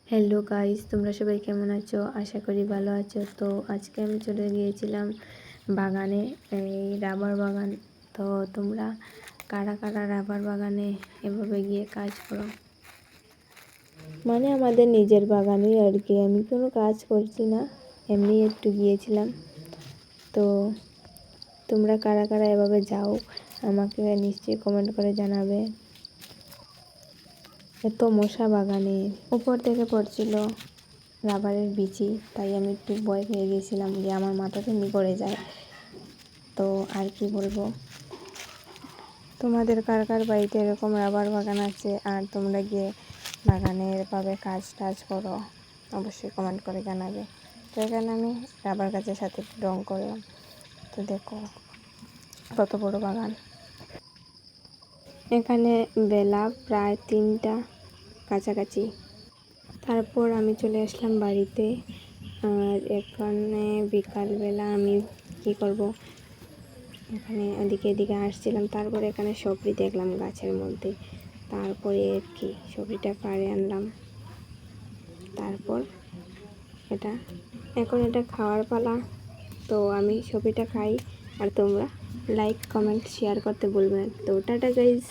Hello guys, তোমরা সবাই কেমন আছো? আশা করি ভালো আছো। তো আজকে আমি চলে গিয়েছিলাম বাগানে, এই রাবার বাগান। তো তোমরা কারা কারা রাবার বাগানে এভাবে গিয়ে কাজ করো? মানে আমাদের নিজের বাগানে আর কি। আমি কোনো কাজ করছি না, এমনি একটু গিয়েছিলাম। তো তোমরা কারা কারা এভাবে যাও আমাকে নিশ্চয়ই কমেন্ট করে জানাবে। এত মশা বাগানে, উপর থেকে পড়ছিল রাবারের বিচি, তাই আমি একটু ভয় পেয়ে গেছিলাম যে আমার মাথাতে এমনি পড়ে যায়। তো আর কি বলবো, তোমাদের কার কার বাড়িতে এরকম রাবার বাগান আছে আর তোমরা গিয়ে বাগানে এভাবে কাজ টাজ করো, অবশ্যই কমেন্ট করে জানাবে। তো এখানে আমি রাবার গাছের সাথে একটু রং করলাম। তো দেখো কত বড় বাগান। এখানে বেলা প্রায় 3টা কাছাকাছি। তারপর আমি চলে আসলাম বাড়িতে। আর এখানে বিকালবেলা আমি কি করব, এখানে এদিকে এদিকে আসছিলাম। তারপরে এখানে সবজি দেখলাম গাছের মধ্যে, তারপরে আর কি সবজিটা পাড়ে আনলাম। তারপর এখন এটা খাওয়ার পালা। তো আমি সবজিটা খাই, আর তোমরা লাইক কমেন্ট শেয়ার করতে ভুলবেন না। তো টাটা গাইস।